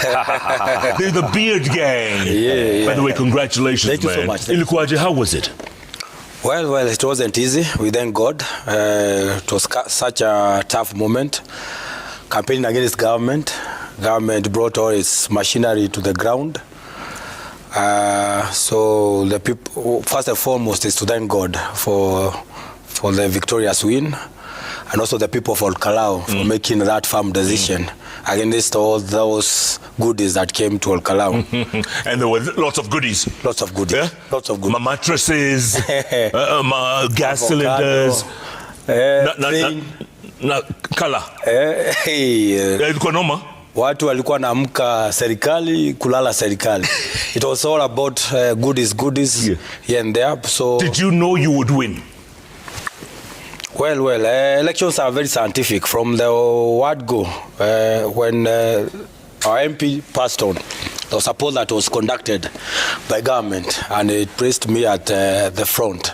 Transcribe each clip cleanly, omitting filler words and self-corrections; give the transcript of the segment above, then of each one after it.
The beard gang. Yeah. By the way, congratulations, Thank you man. so much. Ilikuwaje, how was it? Well, it wasn't easy. We thank God. It was such a tough moment. Campaigning against government. Government brought all its machinery to the ground. So the people, first and foremost, is to thank God for the victorious win, and also the people of Olkalau for making that firm decision against all those goodies that came to Olkalau. And there were lots of goodies. Lots of goodies. Yeah? Lots of goodies. Mattresses, gas cylinders, color. Ilikuwa noma. Watu walikuwa naamka serikali kulala serikali. It was all about goodies here and there. So did you know you would win? Well, elections are very scientific. From the word go, when our MP passed on, there was a poll that was conducted by government, and it placed me at the front.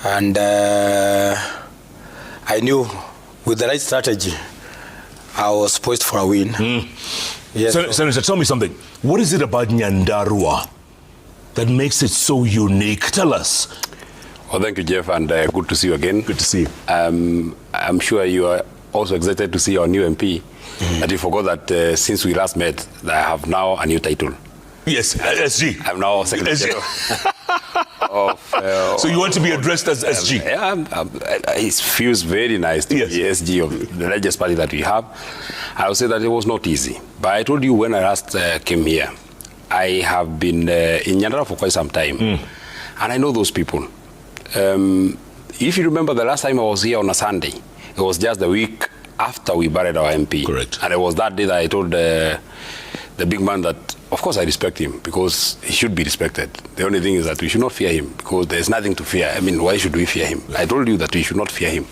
And I knew with the right strategy, I was poised for a win. Yes. Senator, tell me something. What is it about Nyandarua that makes it so unique? Tell us. Well, thank you, Jeff, and good to see you again. Good to see you. I'm sure you are also excited to see our new MP. That you forgot that since we last met, I have now a new title. Yes, SG. I'm now Secretary of... so you want to be addressed as SG? It feels very nice to be SG of the largest party that we have. I would say that it was not easy. But I told you when I last came here, I have been in Nyandarua for quite some time. And I know those people. If you remember the last time I was here on a Sunday, it was just the week after we buried our MP. Correct. And it was that day that I told the big man that, of course, I respect him because he should be respected. The only thing is that we should not fear him because there's nothing to fear. I mean, why should we fear him? I told you that we should not fear him.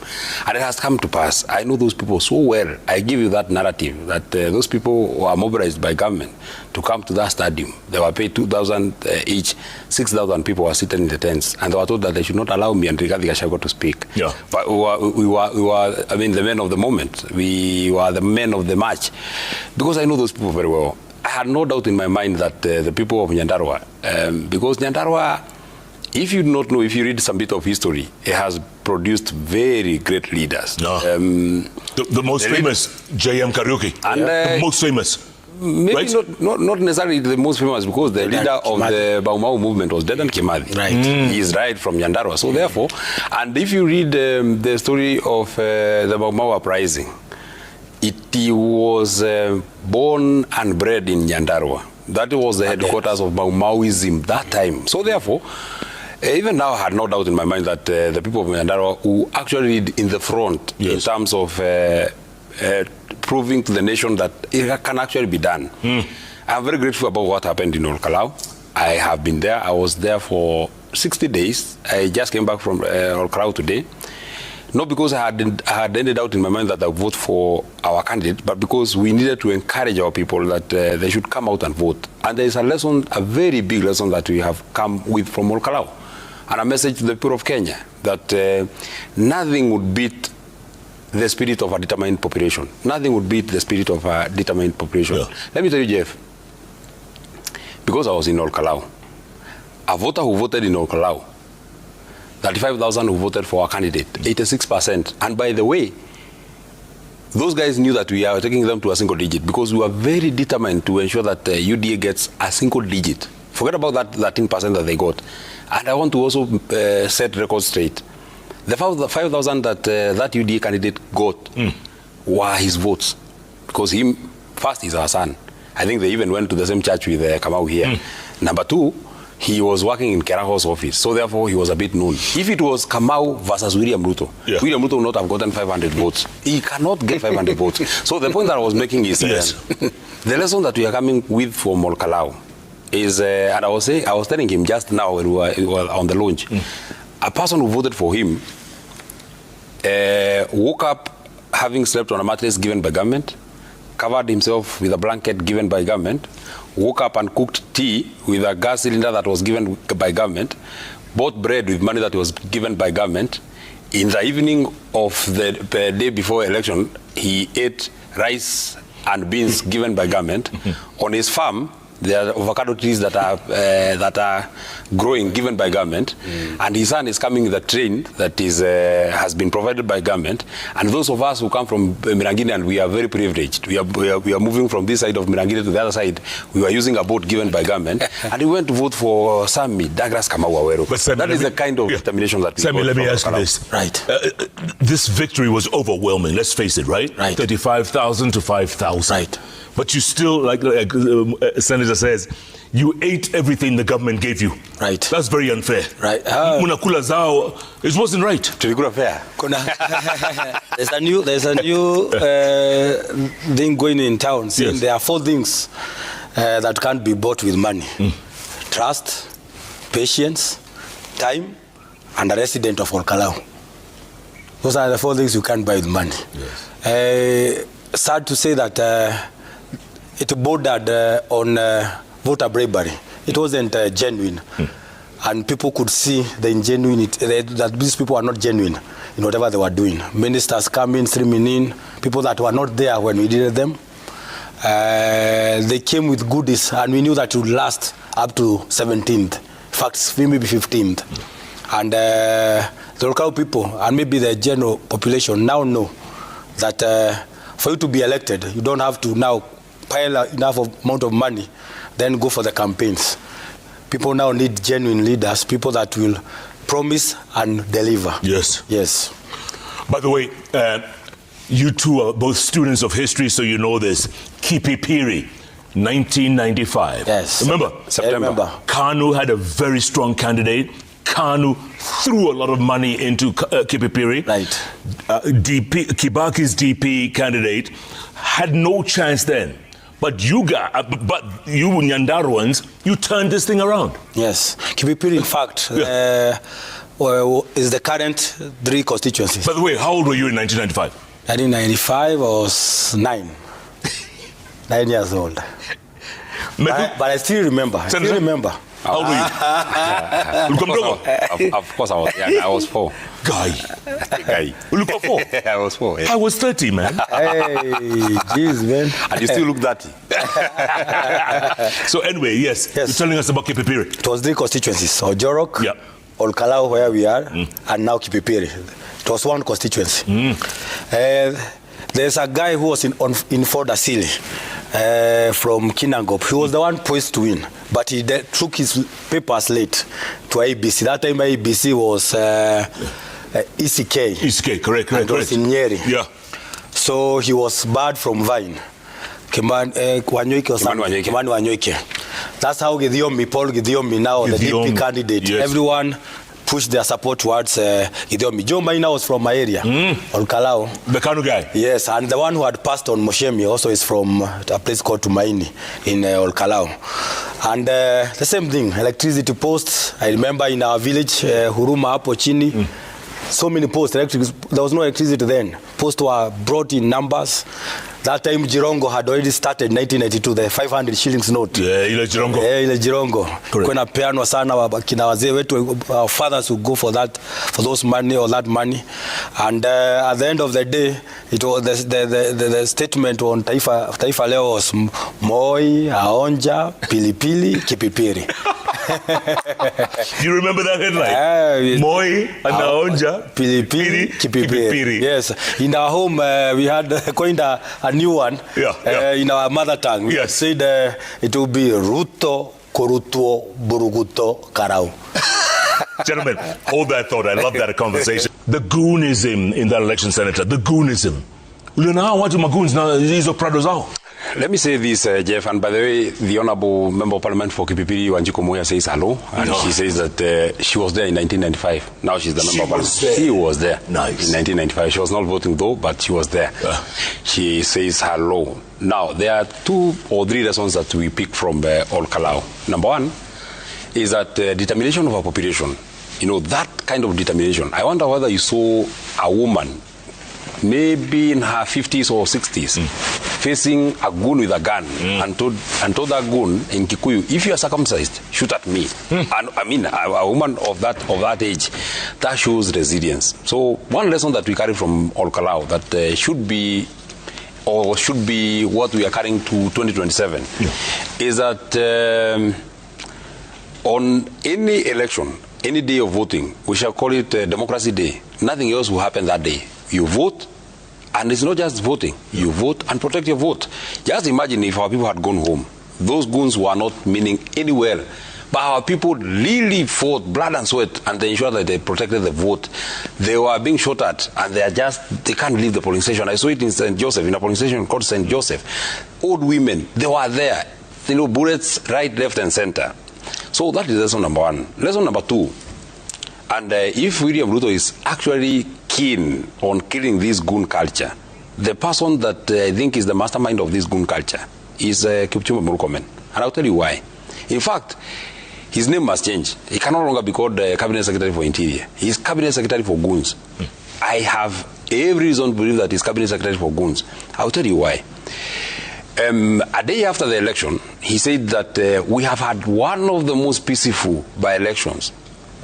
And it has come to pass. I know those people so well. I give you that narrative that those people who are mobilized by government to come to that stadium, they were paid 2,000 each. 6,000 people were sitting in the tents, and they were told that they should not allow me and Rigathi Gachagua to speak. Yeah. But we were, I mean, the men of the moment. We were the men of the match because I know those people very well. I had no doubt in my mind that the people of Nyandarua, because Nyandarua, if you not know, if you read some bit of history, it has produced very great leaders. No. The most famous, J.M. Kariuki, and the most famous. Maybe right? not necessarily the most famous, because the leader of the Kamau movement was Dedan Kimathi. Right. He is right from Nyandarua. So therefore, and if you read the story of the Kamau uprising, it was born and bred in Nyandarua. That was the headquarters of Mauism that time. So therefore, even now I had no doubt in my mind that the people of Nyandarua who actually in the front in terms of proving to the nation that it can actually be done. I'm very grateful about what happened in Olkalau. I have been there. I was there for 60 days. I just came back from Olkalau today. Not because I had any doubt in my mind that I would vote for our candidate, but because we needed to encourage our people that they should come out and vote. And there is a lesson, a very big lesson that we have come with from Olkalau. And a message to the people of Kenya that nothing would beat the spirit of a determined population. Nothing would beat the spirit of a determined population. Yeah. Let me tell you, Jeff, because I was in Olkalau, a voter who voted in Olkalau, 35,000 who voted for our candidate, 86%. And by the way, those guys knew that we are taking them to a single digit because we were very determined to ensure that UDA gets a single digit. Forget about that 13% that they got. And I want to also set records straight. The 5,000 that that UDA candidate got were his votes. Because him, first, he's our son. I think they even went to the same church with Kamau here. Number two, he was working in Keraho's office, so therefore he was a bit known. If it was Kamau versus William Ruto, William Ruto would not have gotten 500 votes. He cannot get 500 votes. So the point that I was making is the lesson that we are coming with from Olkalau is, and I was telling him just now when we were on the launch, a person who voted for him woke up having slept on a mattress given by government, covered himself with a blanket given by government, woke up and cooked tea with a gas cylinder that was given by government, bought bread with money that was given by government. In the evening of the day before election, he ate rice and beans given by government. On his farm, there are avocado trees that are growing, given by government, and his son is coming with a train that is has been provided by government. And those of us who come from Mirangini, and we are very privileged. We are moving from this side of Mirangini to the other side. We were using a boat given by government, and we went to vote for Sammy, Douglas Kamau. But Sammy, that is the kind of determination that we Sammy, let me ask you Kalau. this. Right. This victory was overwhelming, let's face it, right? Right. 35,000 to 5,000. Right. But you still, like Senator says, you ate everything the government gave you. Right. That's very unfair. Right. Munakula zao, it wasn't right. Tulikula fair. There's a new thing going in town, saying Yes. there are 4 things that can't be bought with money. Trust, patience, time, and a resident of Olkalau. Those are the 4 things you can't buy with money. Yes. Sad to say that it bordered on voter bribery. It wasn't genuine. And people could see the ingenuity, that these people are not genuine in whatever they were doing. Ministers coming, streaming in, people that were not there when we did them. They came with goodies, and we knew that it would last up to 17th. In fact, maybe 15th. And the local people, and maybe the general population, now know that for you to be elected, you don't have to now pile enough amount of money, then go for the campaigns. People now need genuine leaders, people that will promise and deliver. Yes. Yes. By the way, you two are both students of history, so you know this. Kipipiri, 1995. Yes. Remember? September. I remember. KANU had a very strong candidate. KANU threw a lot of money into Kipipiri. Right. Kibaki's DP candidate had no chance then. But you Nyandaruans, you turned this thing around. Yes. Kipipiri, in fact, is the current 3 constituencies. By the way, how old were you in 1995? 1995, I was 9. 9 years old. But I still remember. How old were you? Of course, I was young. I was 4. Guy. Look at 4. I was 4. Yeah. I was 30, man. Hey, jeez, man. And you still look dirty. So anyway, yes. You're telling us about Kipipiri. It was 3 constituencies. So Jorok, Yeah. Olkalau, where we are, and now Kipipiri. It was 1 constituency. There's a guy who was in Ford Asili from Kinangop. He was the one poised to win, but he took his papers late to ABC. That time ABC was ECK. ECK, correct. It was in Nyeri. Yeah. So he was barred from Vine. Kimani Wanyoike. That's how Paul Githiomi, now the DP candidate. Yes. Everyone pushed their support towards Githiomi. Joe Maina was from my area, Olkalau. The KANU guy? Yes, and the one who had passed on Moshemi also is from a place called Tumaini in Olkalau. And the same thing, electricity posts. I remember in our village, Huruma Hapo Chini, so many posts. There was no electricity then. Posts were brought in numbers. That time Jirongo had already started 1992, the 500 shillings note. Yeah, ile Jirongo. Yeah, ile Jirongo. Kuna peanwa sana kina wazee wetu, our fathers would go for that, for those money or that money. And at the end of the day, it was the statement on Taifa Leo was Moi, Aonja, Pilipili, Kipipiri. You remember that headline? Moi, Aonja, Pilipili, Kipipiri. Yes. In our home, we had coined a new one in our mother tongue. We said it will be Ruto, Korutuo, Buruguto, Karau. Gentlemen, hold that thought. I love that conversation. The goonism in that election, Senator. The goonism. Ulionao watu magoons na hizo prado zao. Let me say this, Jeff, and by the way, the Honorable Member of Parliament for Kipipiri, Wanjiko Moya, says hello, and she says that she was there in 1995. Now she's the Member of Parliament. She was there in 1995. She was not voting though, but she was there. She says hello. Now, there are 2 or 3 lessons that we pick from Olkalau. Number 1 is that determination of a population. You know, that kind of determination. I wonder whether you saw a woman, maybe in her 50s or 60s, facing a goon with a gun and told that goon in Kikuyu, if you are circumcised, shoot at me. And I mean, a woman of that age, that shows resilience. So one lesson that we carry from Olkalau that should be or should be what we are carrying to 2027, is that on any election, any day of voting, we shall call it Democracy Day. Nothing else will happen that day. You vote, and it's not just voting. You vote and protect your vote. Just imagine if our people had gone home. Those goons were not meaning any well. But our people really fought blood and sweat, and they ensured that they protected the vote. They were being shot at, and they can't leave the polling station. I saw it in St. Joseph, in a polling station called St. Joseph. Old women, they were there. Bullets right, left, and center. So that is lesson number one. Lesson number two, and if William Ruto is actually keen on killing this goon culture, the person that I think is the mastermind of this goon culture is Kipchumba Murkomen. And I'll tell you why. In fact, his name must change. He can no longer be called Cabinet Secretary for Interior. He's Cabinet Secretary for Goons. I have every reason to believe that he's Cabinet Secretary for Goons. I'll tell you why. A day after the election, he said that we have had one of the most peaceful by-elections.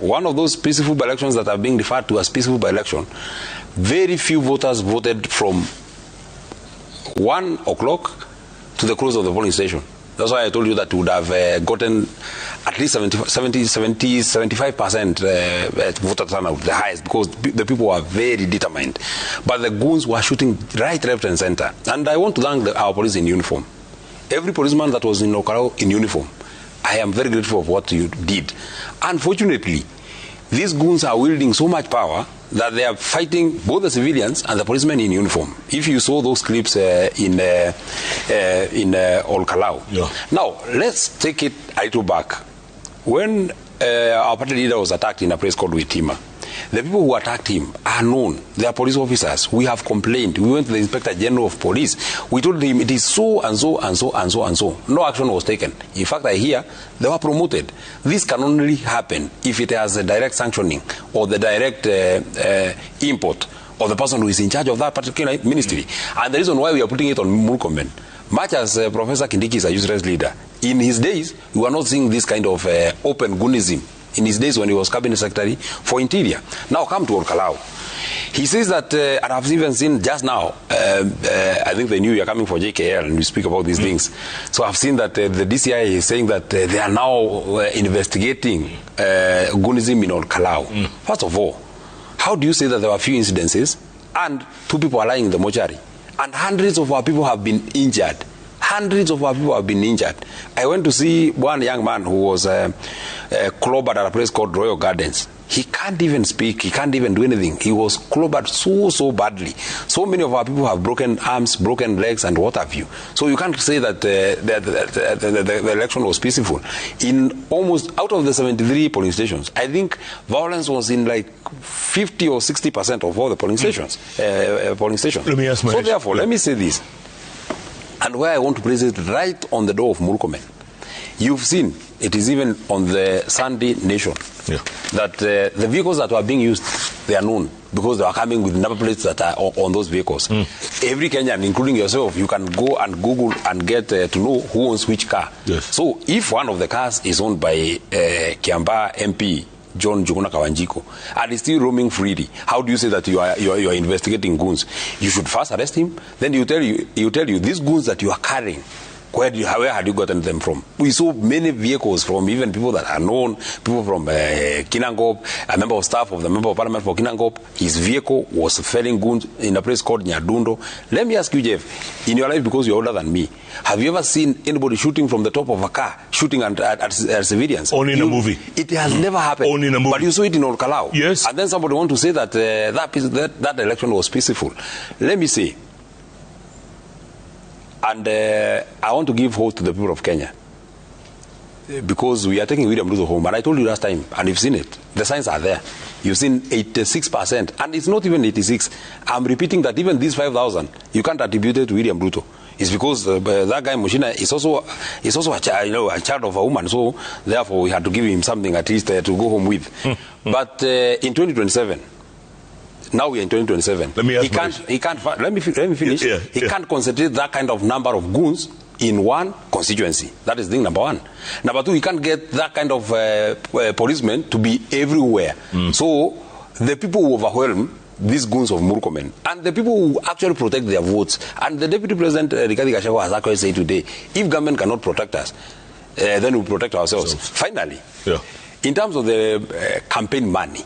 One of those peaceful by-elections that are being referred to as peaceful by-election. Very few voters voted from 1 o'clock to the close of the polling station. That's why I told you that we would have gotten at least 75% voter turnout, the highest, because the people were very determined. But the goons were shooting right, left, and center. And I want to thank our police in uniform. Every policeman that was in Okaro in uniform, I am very grateful for what you did. Unfortunately, these goons are wielding so much power that they are fighting both the civilians and the policemen in uniform. If you saw those clips in Olkalau. Yeah. Now, let's take it a little back. When our party leader was attacked in a place called Witima, the people who attacked him are known. They are police officers. We have complained. We went to the Inspector General of Police. We told him it is so and so and so and so and so. No action was taken. In fact, I hear they were promoted. This can only happen if it has a direct sanctioning or the direct import of the person who is in charge of that particular ministry. And the reason why we are putting it on Murkomen, much as Professor Kindiki is a useless leader, in his days, we were not seeing this kind of open goonism. In his days when he was Cabinet Secretary for Interior. Now come to Olkalau. He says that, and I've even seen just now, I think they knew you're coming for JKL and we speak about these things. So I've seen that the DCI is saying that they are now investigating goonism in Olkalau. First of all, how do you say that there were few incidences and 2 people are lying in the mortuary and hundreds of our people have been injured? Hundreds of our people have been injured. I went to see one young man who was clobbered at a place called Royal Gardens. He can't even speak. He can't even do anything. He was clobbered so badly. So many of our people have broken arms, broken legs, and what have you. So you can't say that the election was peaceful. In almost out of the 73 polling stations, I think violence was in like 50 or 60% of all the polling stations. Let me ask my so therefore, let me say this. And where I want to place it right on the door of Murkomen. You've seen, it is even on the Sunday Nation, that the vehicles that were being used, they are known because they are coming with number plates that are on those vehicles. Every Kenyan, including yourself, you can go and Google and get to know who owns which car. Yes. So if one of the cars is owned by Kiambaa MP, John Juguna Kawanjiko, and is still roaming freely, how do you say that you are investigating goons? You should first arrest him, then he will tell you these goons that you are carrying, where had you gotten them from? We saw many vehicles from even people that are known, people from Kinangop, a member of staff of the member of parliament for Kinangop. His vehicle was felling goons in a place called Nyadundo. Let me ask you, Jeff, in your life, because you're older than me, have you ever seen anybody shooting from the top of a car, shooting at civilians? Only in a movie. It has never happened. Only in a movie. But you saw it in Olkalau. Yes. And then somebody want to say that that election was peaceful. Let me say, and I want to give hope to the people of Kenya, because we are taking William Ruto home. And I told you last time, and you've seen it, the signs are there. You've seen 86%, and it's not even 86. I'm repeating that even these 5,000, you can't attribute it to William Ruto. It's because that guy Mushina is also a child of a woman, so therefore we had to give him something at least to go home with. But in 2027. Now we are in 2027. Let me ask let me finish. He can't concentrate that kind of number of goons in one constituency. That is thing number one. Number two, he can't get that kind of policemen to be everywhere. So the people who overwhelm these goons of Murkomen and the people who actually protect their votes. And the Deputy President, Rigathi Gachagua, has actually said today, if government cannot protect us, then we protect ourselves. Finally, in terms of the campaign money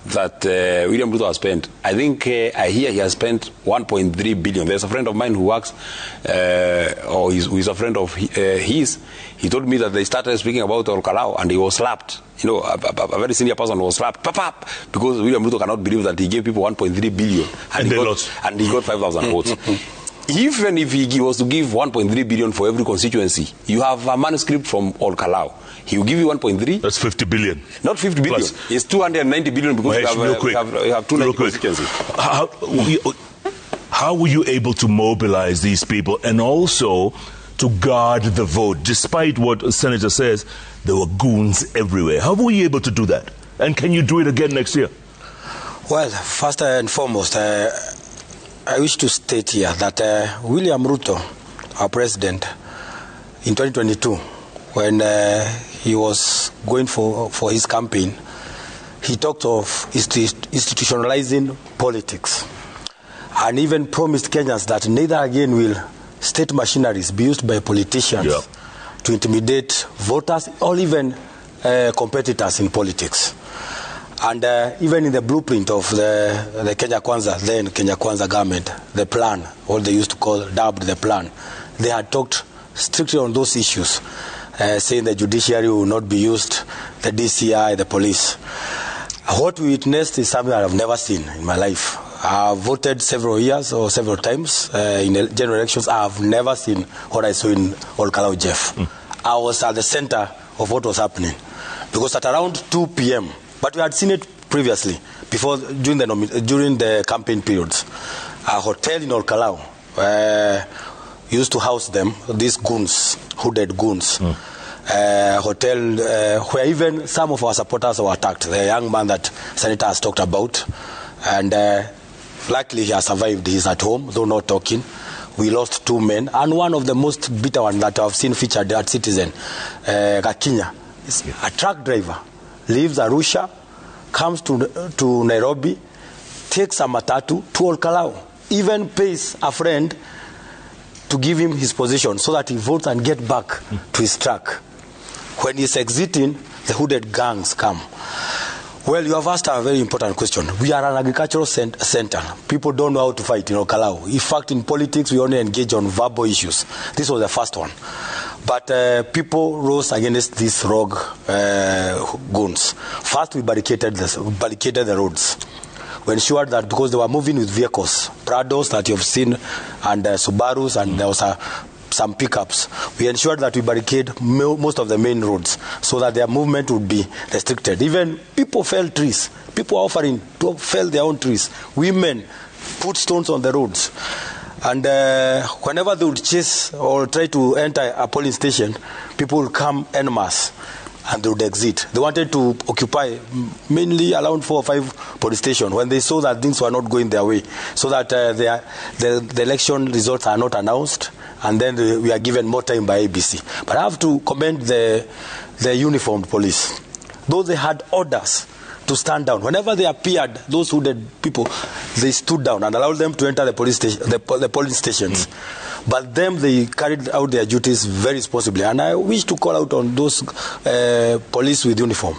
that William Ruto has spent, I think I hear he has spent 1.3 billion. There's a friend of mine who works, or who is a friend of his. He told me that they started speaking about Olkalau and he was slapped. You know, a very senior person was slapped, because William Ruto cannot believe that he gave people 1.3 billion and he got 5,000 votes. Even if he was to give 1.3 billion for every constituency, you have a manuscript from Olkalau. He will give you 1.3. That's 50 billion. Not 50 billion. Plus. It's 290 billion because we have 290 constituencies. How were you able to mobilize these people and also to guard the vote? Despite what the Senator says, there were goons everywhere. How were you able to do that? And can you do it again next year? Well, first and foremost, I wish to state here that William Ruto, our president, in 2022, when he was going for his campaign, he talked of institutionalizing politics and even promised Kenyans that neither again will state machineries be used by politicians to intimidate voters or even competitors in politics. And even in the blueprint of the Kenya Kwanza government, the plan, what they used to call, dubbed the plan, they had talked strictly on those issues, saying the judiciary will not be used, the DCI, the police. What we witnessed is something I've never seen in my life. I've voted several years or several times in general elections. I've never seen what I saw in Olkalau, Jeff. I was at the center of what was happening. Because at around 2 p.m., but we had seen it previously, before during the campaign periods, a hotel in Olkalau used to house them, these goons, hooded goons. Hotel where even some of our supporters were attacked. The young man that Senator has talked about, and luckily he has survived. He's at home, though not talking. We lost 2 men, and one of the most bitter ones that I've seen featured at Citizen, Gakinya, is a truck driver, leaves Arusha, comes to Nairobi, takes a matatu to Olkalau, even pays a friend to give him his position so that he votes and get back to his truck. When he's exiting, the hooded gangs come. Well, you have asked a very important question. We are an agricultural center. People don't know how to fight in Olkalau. In fact, in politics, we only engage on verbal issues. This was the first one. But people rose against these rogue goons. First, we barricaded the roads. We ensured that, because they were moving with vehicles, Prados that you have seen, and Subarus, and there was some pickups, we ensured that we barricade most of the main roads so that their movement would be restricted. Even people fell trees. People were offering to fell their own trees. Women put stones on the roads. And whenever they would chase or try to enter a polling station, people would come en masse and they would exit. They wanted to occupy mainly around 4 or 5 police stations when they saw that things were not going their way, so that the election results are not announced, and then we are given more time by ABC. But I have to commend the uniformed police. Though they had orders to stand down, whenever they appeared, those hooded people, they stood down and allowed them to enter the police station, the polling stations. But them, they carried out their duties very responsibly. And I wish to call out on those police with uniform.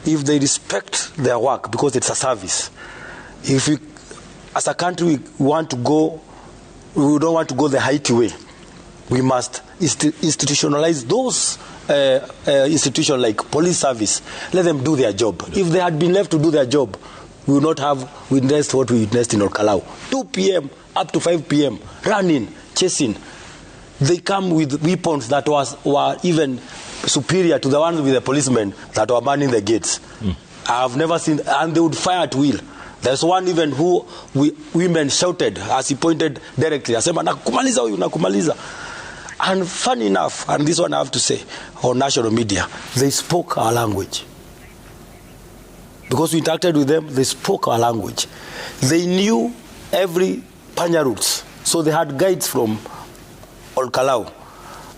If they respect their work, because it's a service. If we, as a country, we don't want to go the Haiti way. We must institutionalize those institutions like police service. Let them do their job. If they had been left to do their job, we would not have witnessed what we witnessed in Olkalau. 2 p.m. up to 5 p.m. running, chasing. They come with weapons that were even superior to the ones with the policemen that were manning the gates. I have never seen, and they would fire at will. There's one even who women shouted as he pointed directly, asema nakumaliza huyu, nakumaliza. And funny enough, and this one I have to say, on national media, they spoke our language. Because we interacted with them, they spoke our language. They knew every Panya routes. So they had guides from Olkalau.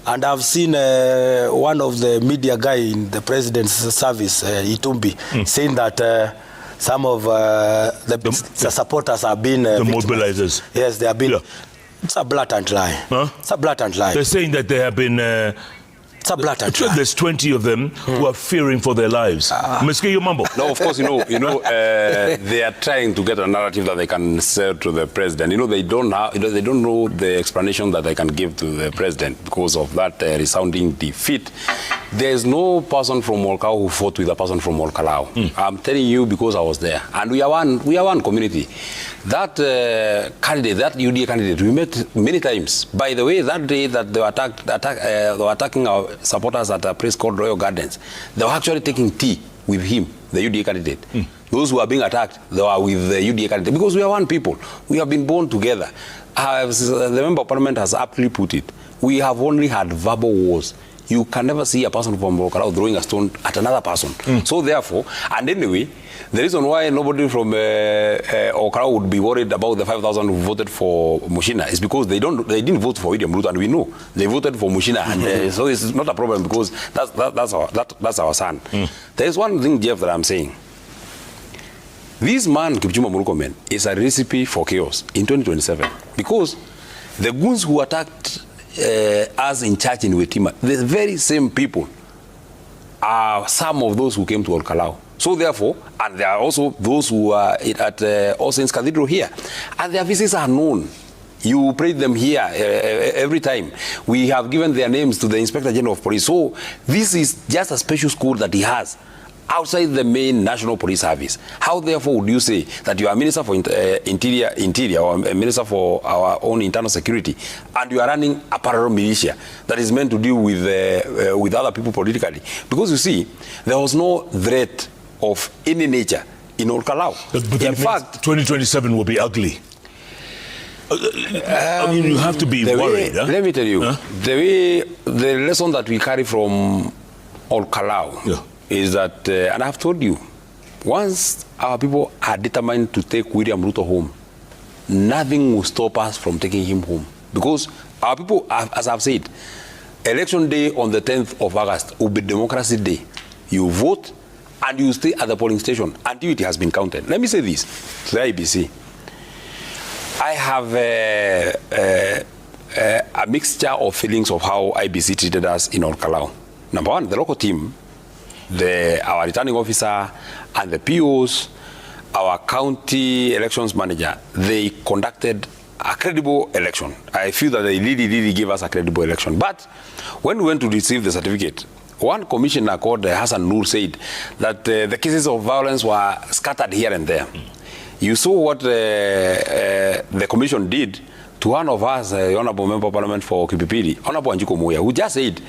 And I've seen one of the media guy in the president's service, Itumbi, saying that some of the supporters have been the mobilizers. Yes, they have been. Yeah. It's a blatant lie. Huh? It's a blatant lie. They're saying that there have been. It's a blatant lie. There's 20 of them who are fearing for their lives. Meske Yomambo. No, of course, they are trying to get a narrative that they can sell to the president. They don't know the explanation that they can give to the president because of that resounding defeat. There is no person from Olkalau who fought with a person from Olkalau. I'm telling you because I was there, and we are one community. That candidate, that UDA candidate, we met many times. By the way, that day that they were attacking our supporters at a place called Royal Gardens, they were actually taking tea with him, the UDA candidate. Those who are being attacked, they were with the UDA candidate because we are one people. We have been born together. As the member of parliament has aptly put it, we have only had verbal wars. You can never see a person from Olkalau throwing a stone at another person. So therefore, and anyway, the reason why nobody from Olkalau would be worried about the 5,000 who voted for Mushina is because they didn't vote for William Ruto, and we know they voted for Mushina, and so it's not a problem because that's our son. There is one thing, Jeff, that I'm saying. This man, Kipchumba Murkomen, is a recipe for chaos in 2027 because the goons who attacked us in church in Wetima, the very same people are some of those who came to Olkalau. So therefore, and there are also those who are at All Saints Cathedral here, and their faces are known. You pray them here every time. We have given their names to the Inspector General of Police. So this is just a special school that he has outside the main National Police Service. How therefore would you say that you are Minister for Interior or a Minister for our own internal security, and you are running a parallel militia that is meant to deal with other people politically? Because you see, there was no threat of any nature in Olkalau. But in fact, 2027 will be ugly. I mean, you have to be worried. Let me tell you, the lesson that we carry from Olkalau is that, and I've told you, once our people are determined to take William Ruto home, nothing will stop us from taking him home. Because our people, as I've said, election day on the 10th of August will be Democracy Day. You vote and you stay at the polling station until it has been counted. Let me say this to the IBC. I have a mixture of feelings of how IBC treated us in Olkalau. Number one, the local team, our returning officer and the POs, our county elections manager, they conducted a credible election. I feel that they really gave us a credible election. But when we went to receive the certificate, one commissioner called Hassan Noor said that the cases of violence were scattered here and there. You saw what the commission did to one of us, the Honorable Member of Parliament for Kipipiri, Honorable Anjiko Moya, who just said,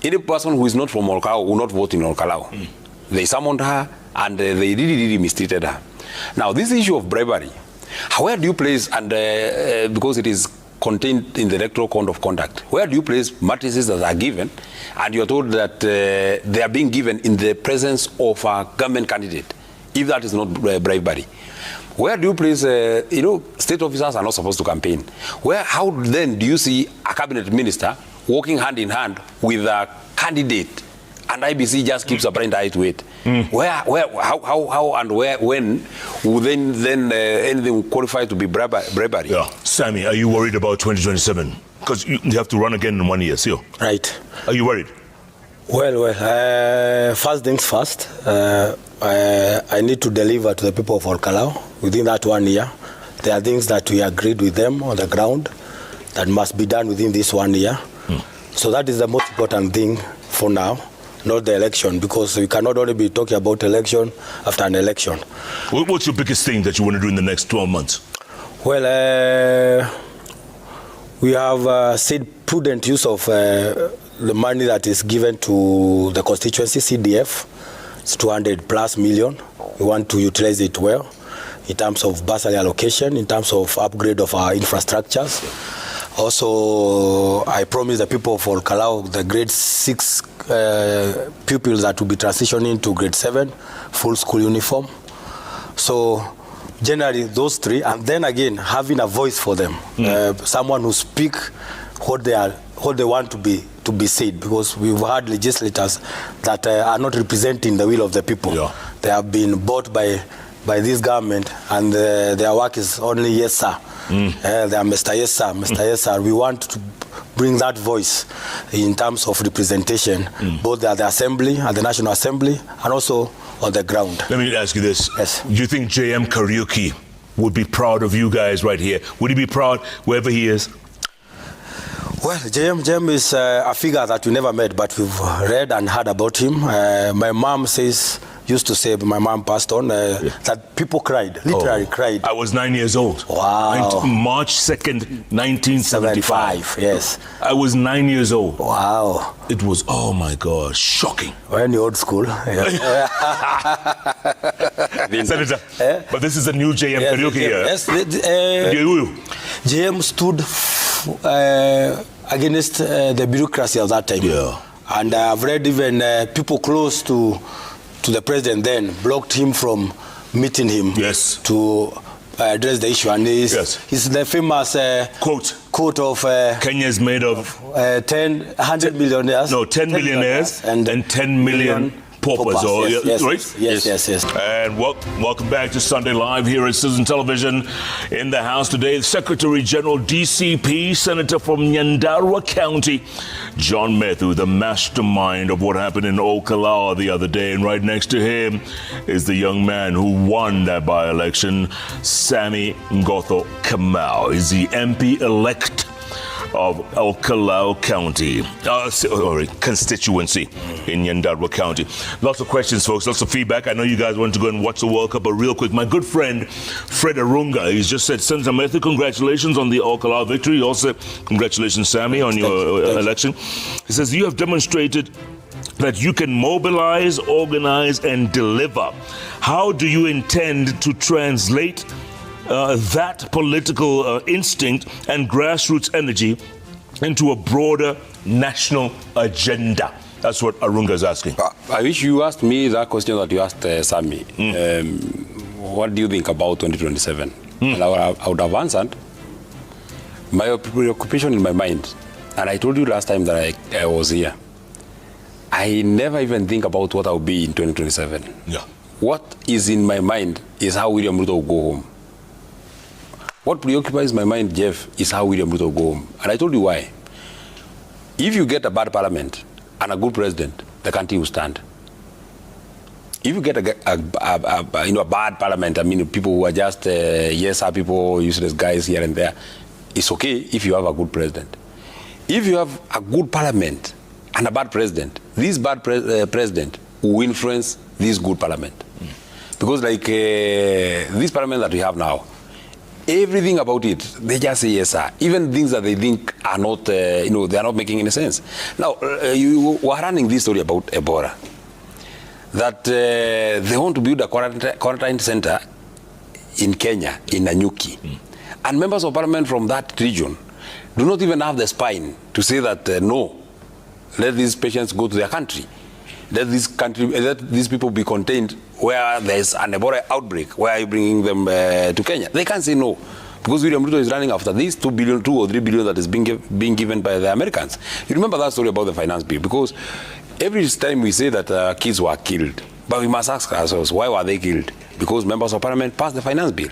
any person who is not from Olkalau will not vote in Olkalau. They summoned her and they really mistreated her. Now, this issue of bribery, where do you place, and because it is contained in the electoral code of conduct, where do you place matrices that are given and you're told that they are being given in the presence of a government candidate, if that is not bribery? Where do you place, state officers are not supposed to campaign. How then do you see a cabinet minister walking hand in hand with a candidate, and IBC just keeps a blind eye to it? How and where, when will then anything qualify to be bribery? Yeah. Sammy, are you worried about 2027? Because you have to run again in 1 year, so. Right. Are you worried? Well, first things first, I need to deliver to the people of Olkalau within that 1 year. There are things that we agreed with them on the ground that must be done within this 1 year. So that is the most important thing for now, not the election, because we cannot only be talking about election after an election. What's your biggest thing that you want to do in the next 12 months? Well, we have said prudent use of the money that is given to the constituency, CDF. It's 200 plus million. We want to utilize it well in terms of bursary allocation, in terms of upgrade of our infrastructures. Also, I promise the people of Olkalau, the grade 6 pupils that will be transitioning to grade 7, full school uniform. So generally those three, and then again having a voice for them, someone who speak what they want to be said, because we've had legislators that are not representing the will of the people. They have been bought by by this government, and their work is only yes sir. They are Mr. Yes sir, Mr. Yes sir. We want to bring that voice in terms of representation, both at the Assembly, at the National Assembly, and also on the ground. Let me ask you this. Yes. Do you think JM Kariuki would be proud of you guys right here? Would he be proud wherever he is? Well, JM is a figure that we never met, but we've read and heard about him. My mom used to say, my mom passed on, that people cried, literally cried. I was 9 years old. Wow. March 2nd, 1975. Yes. I was 9 years old. Wow. It was, oh my God, shocking. We're in the old school. Senator, but this is a new JM Kariuki here. Yes, JM stood against the bureaucracy of that time. Yeah. And I've read even people close to the president then blocked him from meeting him to address the issue. And he's the famous quote of Kenya is made of 100 millionaires. No, 10 millionaires and 10 million paupers. Yes. And welcome back to Sunday Live here at Citizen Television. In the house today, Secretary General DCP, Senator from Nyandarua County, John Methu, the mastermind of what happened in Okalawa the other day. And right next to him is the young man who won that by-election, Sammy Ngotho Kamau. He's the MP-elect of Okalawa County, constituency in Nyandarua County. Lots of questions, folks, lots of feedback. I know you guys want to go and watch the World Cup, but real quick, my good friend, Fred Arunga, he's just said, Senator Methu, congratulations on the Okalawa victory. He also said, congratulations, Sammy, on your election. He says, you have demonstrated that you can mobilize, organize, and deliver. How do you intend to translate that political instinct and grassroots energy into a broader national agenda? That's what Arunga is asking. I wish you asked me that question that you asked Sammy. What do you think about 2027? And I would have answered. My preoccupation in my mind, and I told you last time that I was here, I never even think about what I'll be in 2027. Yeah. What is in my mind is how William Ruto will go home. What preoccupies my mind, Jeff, is how William Ruto will go home. And I told you why. If you get a bad parliament and a good president, the country will stand. If you get a bad parliament, I mean, people who are just people, useless guys here and there, it's okay if you have a good president. If you have a good parliament and a bad president, this bad president will influence this good parliament. Because like this parliament that we have now, everything about it, they just say yes, sir. Even things that they think are not, they are not making any sense. Now, you were running this story about Ebola, that they want to build a quarantine center in Kenya, in Nanyuki. And members of parliament from that region do not even have the spine to say that, no, let these patients go to their country. Let these people be contained where there's an Ebola outbreak. Where are you bringing them to Kenya? They can't say no, because William Ruto is running after these 2 or 3 billion that is being given by the Americans. You remember that story about the finance bill? Because every time we say that kids were killed, but we must ask ourselves, why were they killed? Because members of parliament passed the finance bill.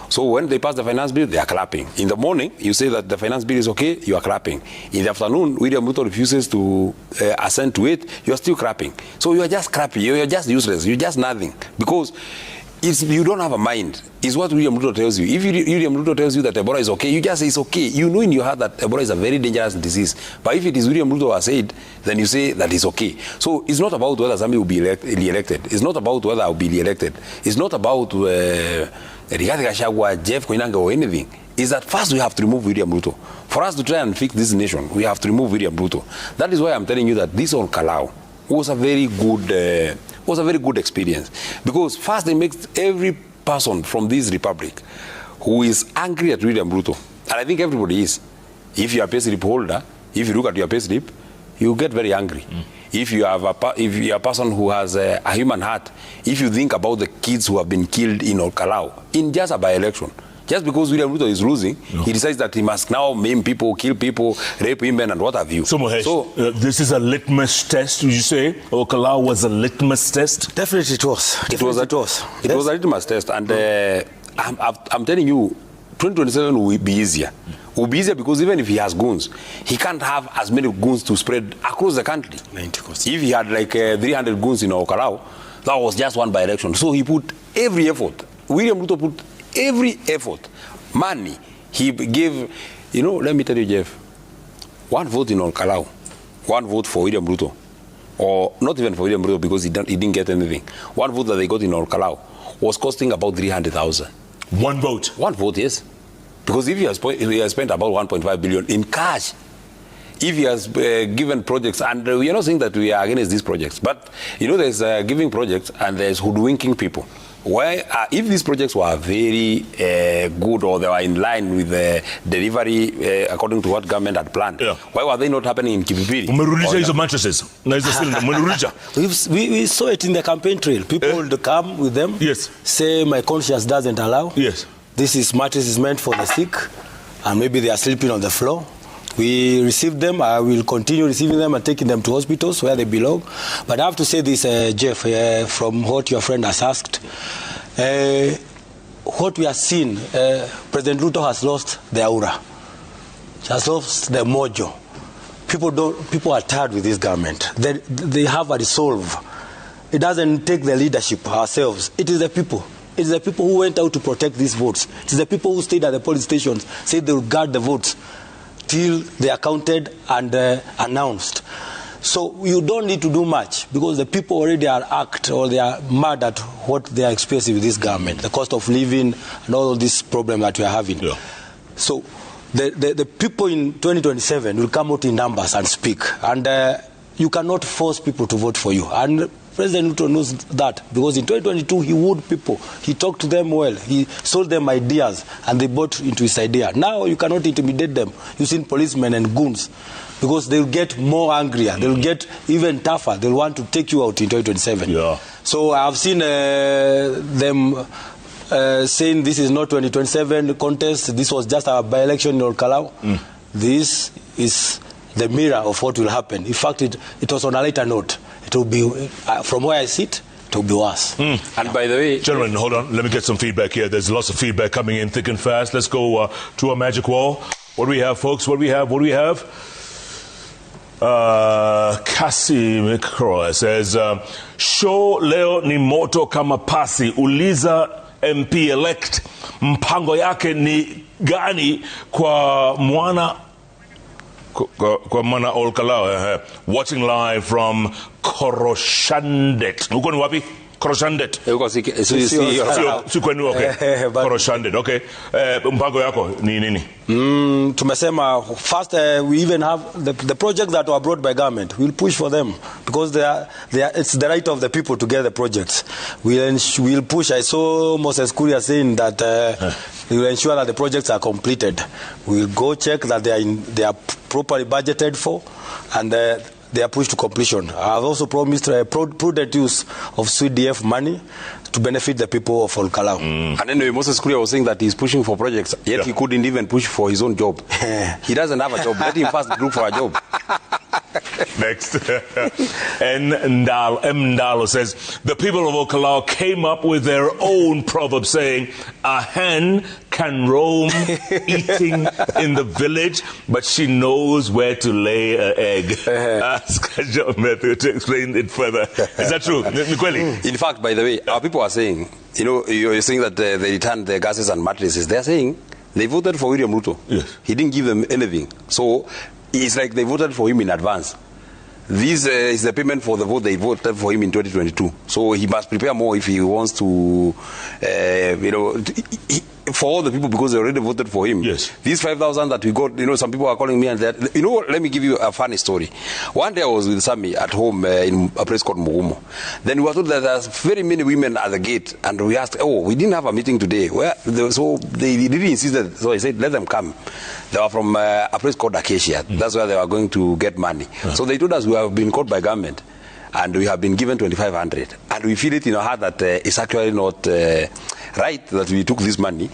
So when they pass the finance bill, they are clapping. In the morning, you say that the finance bill is okay, you are clapping. In the afternoon, William Ruto refuses to assent to it, you are still clapping. So you are just crappy, you are just useless, you are just nothing. Because you don't have a mind. It's what William Ruto tells you. If William Ruto tells you that Ebola is okay, you just say it's okay. You know in your heart that Ebola is a very dangerous disease. But if it is William Ruto who has said, then you say that it's okay. So it's not about whether somebody will be elected. It's not about whether I will be elected. It's not about Rigathi Gachagua, Jeff Koinange or anything. Is that first we have to remove William Ruto. For us to try and fix this nation, we have to remove William Ruto. That is why I'm telling you that this on Kalau was a very good experience, because first they make every person from this republic who is angry at William Ruto, and I think everybody is. If you are a payslip holder, if you look at your payslip, you get very angry. If you are a person who has a human heart, if you think about the kids who have been killed in Okalau in just a by-election, Just because William Ruto is losing, he decides that he must now maim people, kill people, rape women, and what have you. So, Mahesh, this is a litmus test, would you say? Or Kalau was a litmus test? Definitely it was. It was a litmus test. And I'm telling you, 2027 will be easier. Will be easier because even if he has goons, he can't have as many goons to spread across the country. 90%. If he had like 300 goons in Kalau, that was just one by-election. So he put every effort. William Ruto put every effort, money. He gave, let me tell you, Jeff, one vote in Kalau, one vote for William Ruto, or not even for William Ruto because he didn't get anything. One vote that they got in Kalau was costing about 300,000. One vote? One vote, yes. Because if he has spent about 1.5 billion in cash, if he has given projects, and we are not saying that we are against these projects, but there's giving projects and there's hoodwinking people. Why, if these projects were very good or they were in line with the delivery according to what government had planned, why were they not happening in Kipipiri? We saw it in the campaign trail. People would come with them, say my conscience doesn't allow. This mattress is meant for the sick, and maybe they are sleeping on the floor. We received them. I will continue receiving them and taking them to hospitals where they belong. But I have to say this, Jeff, from what your friend has asked, what we have seen, President Ruto has lost the aura. He has lost the mojo. People are tired with this government. They have a resolve. It doesn't take the leadership ourselves. It is the people. It is the people who went out to protect these votes. It is the people who stayed at the polling stations, said they will guard the votes till they are counted and announced. So you don't need to do much because the people already are they are mad at what they are experiencing with this government, the cost of living and all of this problem that we are having. So the people in 2027 will come out in numbers and speak, and you cannot force people to vote for you. And President Ruto knows that because in 2022 he wooed people, he talked to them well, he sold them ideas and they bought into his idea. Now you cannot intimidate them using policemen and goons because they'll get more angrier, they'll get even tougher, they'll want to take you out in 2027. So I've seen them saying this is not 2027 contest, this was just a by-election in Kalau. This is the mirror of what will happen. In fact, it was on a later note. It will be, from where I sit, it will be worse. And by the way... Gentlemen, hold on. Let me get some feedback here. There's lots of feedback coming in thick and fast. Let's go to a magic wall. What do we have, folks? What do we have? Cassie McCroy says, show leo ni moto kama pasi. Uliza MP-elect. Mpango yake ni gani kwa mwana Kalau, watching live from Koroshandet. Uko ni wapi? Koroshandet. Koroshandet, okay. Mpango yako ni nini? Tumesema first we even have the projects that were brought by government. We'll push for them because it's the right of the people to get the projects. We'll push. I saw Moses Kuria saying that we will ensure that the projects are completed. We'll go check that they are properly budgeted for and they are pushed to completion. I have also promised prudent use of SWDF money to benefit the people of Kalau. And anyway, Moses Kuria was saying that he's pushing for projects, yet he couldn't even push for his own job. He doesn't have a job. Let him first look for a job. Next. M. Ndalo says, the people of Kalau came up with their own proverb saying, a hen can roam eating in the village, but she knows where to lay an egg. Ask John Methu to explain it further. Is that true? In fact, by the way, our people are saying, you're saying that they returned the gases and mattresses. They're saying they voted for William Ruto. He didn't give them anything. So it's like they voted for him in advance. This is the payment for the vote they voted for him in 2022. So he must prepare more if he wants to, for all the people because they already voted for him. These 5,000 that we got, some people are calling me and that. Let me give you a funny story. One day I was with Sammy at home in a place called Mugumo. Then we were told that there's very many women at the gate, and we asked, we didn't have a meeting today. So they really insisted. So I said, let them come. They were from a place called Acacia. That's where they were going to get money. So they told us we have been caught by government and we have been given 2,500. And we feel it in our heart that it's actually not right that we took this money.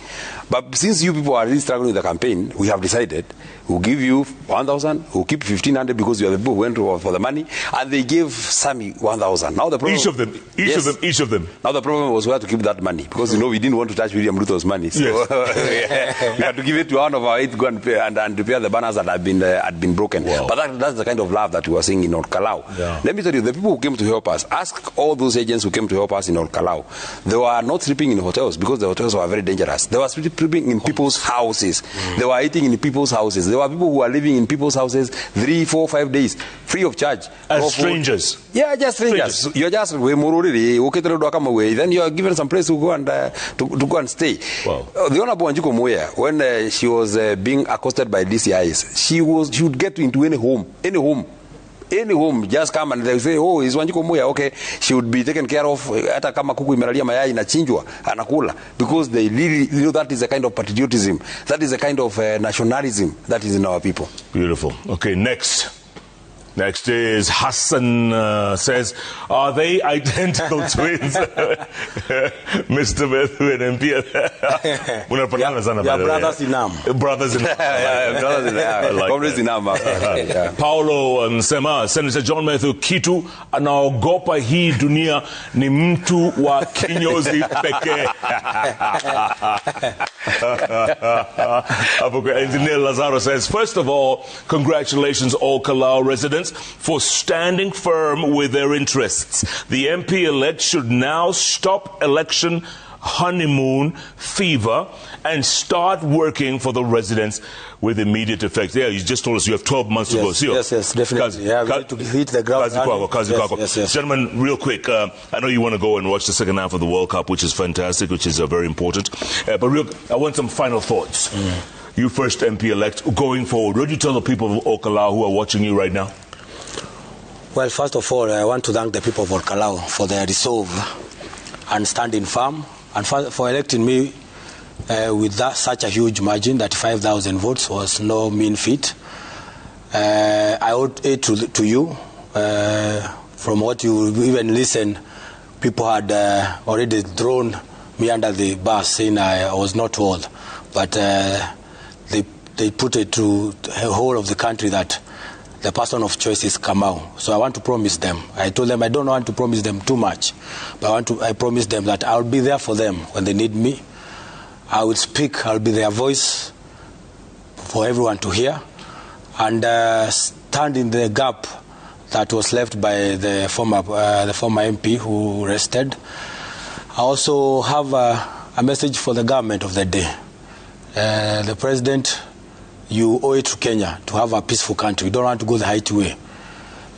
But since you people are really struggling with the campaign, we have decided we'll give you 1,000, we'll keep 1,500 because you are the people who went for the money, and they gave Sammy 1,000. Now the problem, each of them. Now the problem was where to keep that money, because we didn't want to touch William Ruto's money, so we had to give it to one of our aides to go and repair the banners that had been broken. Wow. But that's the kind of love that we were seeing in North Kalau. Yeah. Let me tell you, the people who came to help us, ask all those agents who came to help us in North Kalau. They were not sleeping in hotels because the hotels were very dangerous. They were sleeping in people's houses. They were eating in people's houses. There were people who were living in people's houses 3, 4, 5 days, free of charge. As strangers? Yeah, just strangers. You're just, then you are given some place to go and to go and stay. Wow. The Honorable Wanjiku Moya, when she was being accosted by DCIs, she would get into any home, just come and they say, oh, is Wanjiku Moya, okay, she would be taken care of, hata kama kuku imelalia mayai inachinjwa, anakula, because they really, that is a kind of patriotism, that is a kind of nationalism that is in our people. Beautiful. Okay, next is Hassan says, are they identical twins? Mr. Methu and MP. Brothers in arm. Brothers in arm. Brothers in arm. Paulo Nsema, Senator John Methu, kitu anaogopa hii dunia ni mtu wa kinyozi pekee. Engineer Lazaro says, first of all, congratulations all Kalau residents for standing firm with their interests. The MP-elect should now stop election honeymoon fever and start working for the residents with immediate effect. Yeah, you just told us you have 12 months to go. Yes, definitely. We need to hit the ground. Yes. Gentlemen, real quick, I know you want to go and watch the second half of the World Cup, which is fantastic, which is very important. But I want some final thoughts. You first, MP-elect, going forward, what do you tell the people of Kalau who are watching you right now? Well, first of all, I want to thank the people of Kalau for their resolve and standing firm, and for electing me with such a huge margin, that 5,000 votes was no mean feat. I owe it to you. From what you even listened, people had already thrown me under the bus, saying I was not old. But they put it to the whole of the country that the person of choice is Kamau. So I want to promise them. I told them I don't want to promise them too much, but I promise them that I'll be there for them when they need me. I will speak. I'll be their voice for everyone to hear, and stand in the gap that was left by the former MP who rested. I also have a message for the government of the day. The president, you owe it to Kenya to have a peaceful country. We don't want to go the Haiti way.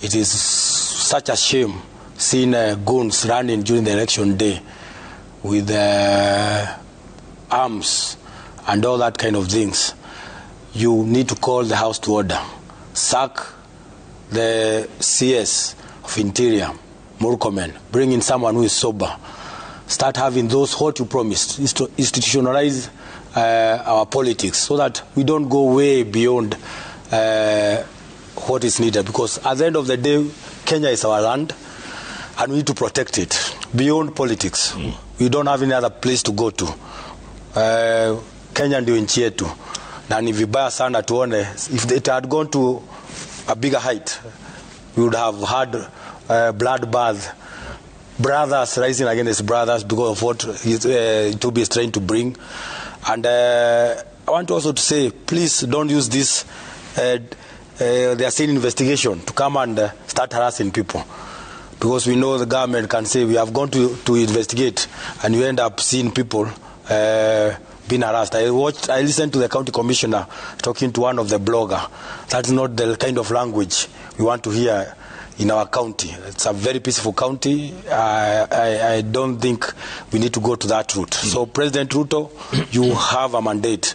It is such a shame seeing goons running during the election day with arms and all that kind of things. You need to call the house to order. Sack the CS of Interior, Murkomen. Bring in someone who is sober. Start having those what you promised, is to institutionalize our politics so that we don't go way beyond what is needed, because at the end of the day, Kenya is our land and we need to protect it beyond politics. We don't have any other place to go to. Kenya ndio nchi yetu, na ni vibaya sana tuone if it had gone to a bigger height, we would have had bloodbath, brothers rising against brothers because of what Itubi is trying to bring. And I want also to say, please don't use this they are saying investigation to come and start harassing people, because we know the government can say we have gone to investigate, and you end up seeing people being harassed. I listened to the county commissioner talking to one of the blogger. That's not the kind of language we want to hear in our county. It's a very peaceful county. I don't think we need to go to that route. So President Ruto, you have a mandate,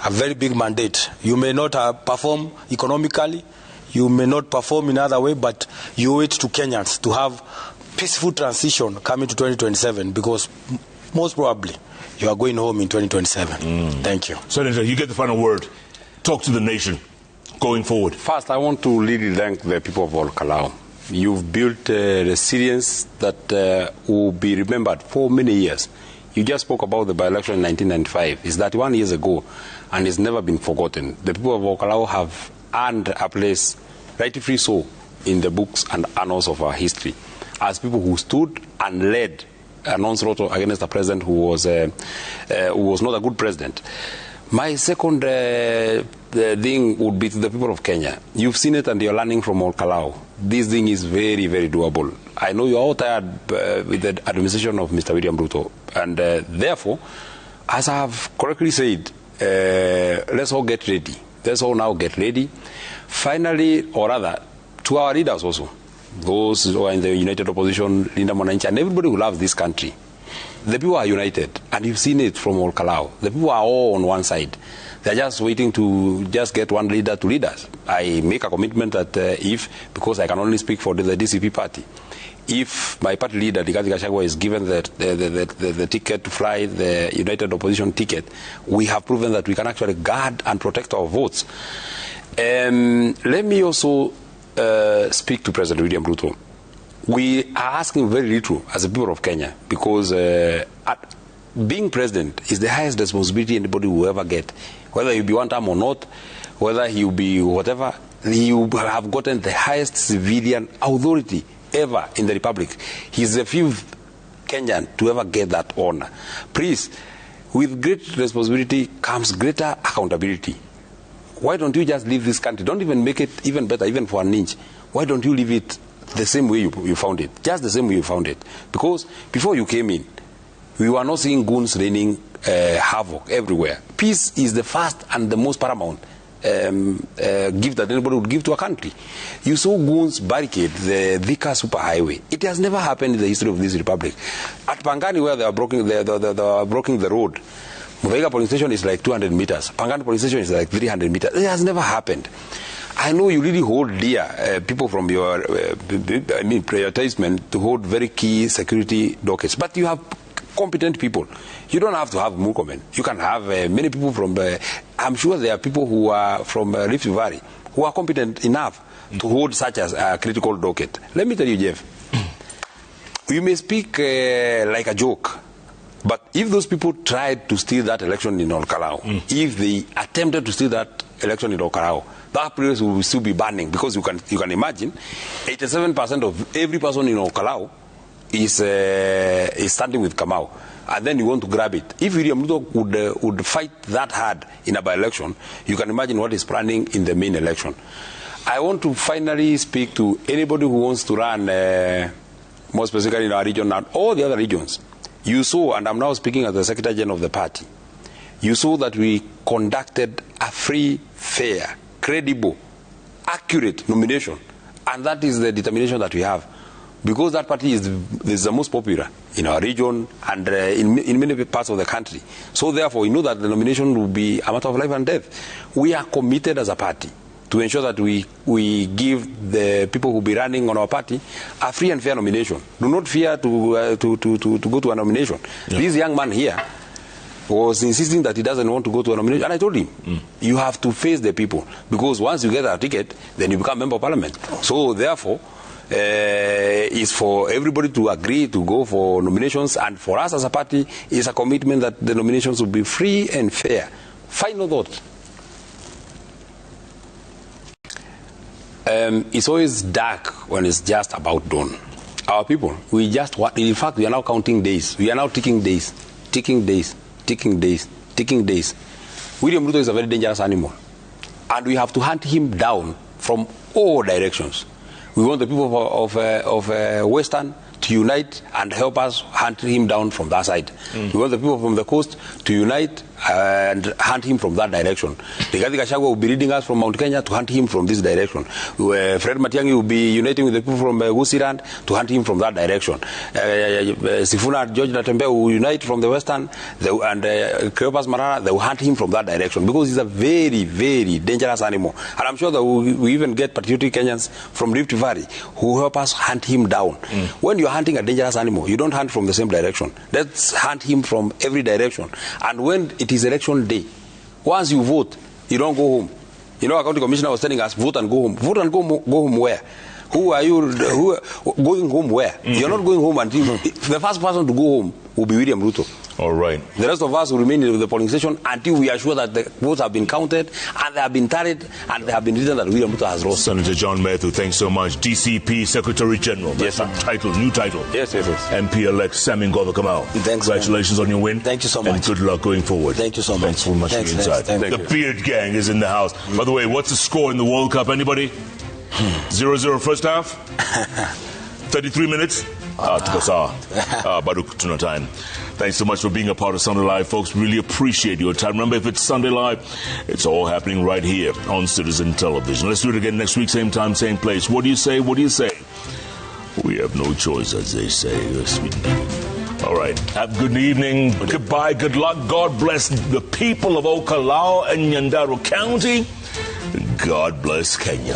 a very big mandate. You may not perform economically, you may not perform in other way, but you owe it to Kenyans to have peaceful transition coming to 2027, because most probably you are going home in 2027. Thank you. Senator, you get the final word. Talk to the nation going forward. First, I want to really thank the people of Kalau. You've built resilience that will be remembered for many years. You just spoke about the by-election in 1995. It's 31 years ago, and it's never been forgotten. The people of Okalau have earned a place, rightfully so, in the books and annals of our history, as people who stood and led an onslaught against a president who was not a good president. My second thing would be to the people of Kenya. You've seen it and you're learning from Okalau. This thing is very, very doable. I know you're all tired with the administration of Mr. William Ruto. And therefore, as I have correctly said, let's all get ready. Let's all now get ready. Finally, or rather, to our leaders also, those who are in the united opposition, Linda Mwananchi, and everybody who loves this country. The people are united, and you've seen it from Okalau. The people are all on one side. They're just waiting to just get one leader to lead us. I make a commitment that because I can only speak for the DCP party, if my party leader, Rigathi Gachagua, is given the ticket to fly the united opposition ticket, we have proven that we can actually guard and protect our votes. Let me also speak to President William Ruto. We are asking very little as a people of Kenya, because being president is the highest responsibility anybody will ever get. Whether you be one term or not, whether he will be whatever, he will have gotten the highest civilian authority ever in the Republic. He's the fifth Kenyan to ever get that honor. Please, with great responsibility comes greater accountability. Why don't you just leave this country? Don't even make it even better, even for an inch. Why don't you leave it the same way you found it? Just the same way you found it. Because before you came in, we were not seeing goons raining havoc everywhere. Peace is the first and the most paramount gift that anybody would give to a country. You saw goons barricade the Thika superhighway. It has never happened in the history of this republic. At Pangani, where they are blocking the road, Muthaiga police station is like 200 meters. Pangani police station is like 300 meters. It has never happened. I know you really hold dear people from your prioritization to hold very key security dockets, but you have competent people. You don't have to have Murkomen. You can have many people from, I'm sure there are people who are from Rift Valley who are competent enough to hold such as a critical docket. Let me tell you, Jeff, you may speak like a joke, but if those people tried to steal that election in Okalau, if they attempted to steal that election in Okalau, that place will still be burning, because you can imagine 87% of every person in Okalau is standing with Kamau, and then you want to grab it. If William Ruto would fight that hard in a by-election, you can imagine what is planning in the main election. I want to finally speak to anybody who wants to run, more specifically in our region and all the other regions. You saw, and I'm now speaking as the Secretary General of the party, you saw that we conducted a free, fair, credible, accurate nomination, and that is the determination that we have. Because that party is the most popular in our region and in many parts of the country. So therefore, we know that the nomination will be a matter of life and death. We are committed as a party to ensure that we give the people who will be running on our party a free and fair nomination. Do not fear to go to a nomination. Yeah. This young man here was insisting that he doesn't want to go to a nomination. And I told him, you have to face the people. Because once you get a ticket, then you become member of parliament. So therefore, is for everybody to agree to go for nominations, and for us as a party is a commitment that the nominations will be free and fair. Final thought. It's always dark when it's just about dawn. Our people, we just want, in fact, we are now counting days. We are now ticking days. William Ruto is a very dangerous animal, and we have to hunt him down from all directions. We want the people of Western to unite and help us hunt him down from that side. We want the people from the coast to unite and hunt him from that direction. Rigathi Gachagua will be leading us from Mount Kenya to hunt him from this direction. Fred Matiang'i will be uniting with the people from Gusirand to hunt him from that direction. Sifuna and George Natembe will unite from the western, and Cleopas Marara, they will hunt him from that direction, because he's a very, very dangerous animal. And I'm sure that we even get patriotic Kenyans from Rift Valley who help us hunt him down. When you're hunting a dangerous animal, you don't hunt from the same direction. Let's hunt him from every direction. And when it is election day, once you vote, you don't go home. You know, our county commissioner was telling us, vote and go home. Vote and go home where? Who are you going home where? You're not going home until the first person to go home will be William Ruto. All right. The rest of us will remain in the polling station until we are sure that the votes have been counted and they have been tallied and they have been written that William Ruto has lost. Senator John Methu, thanks so much. DCP Secretary General. Yes, sir. New title. Yes. MP-elect Sammy Kamau. Thanks, congratulations on your win. Thank you so much. And good luck going forward. Thank you so much. Thanks so much for your insight. Thank the Beard Gang is in the house. By the way, what's the score in the World Cup? Anybody? 0-0 first half? 33 minutes? Baduk tuna time. Thanks so much for being a part of Sunday Live, folks. Really appreciate your time. Remember, if it's Sunday Live, it's all happening right here on Citizen Television. Let's do it again next week, same time, same place. What do you say? What do you say? We have no choice, as they say. All right. Have a good evening. Goodbye. Good luck. God bless the people of Okalao and Nyandarua County. God bless Kenya.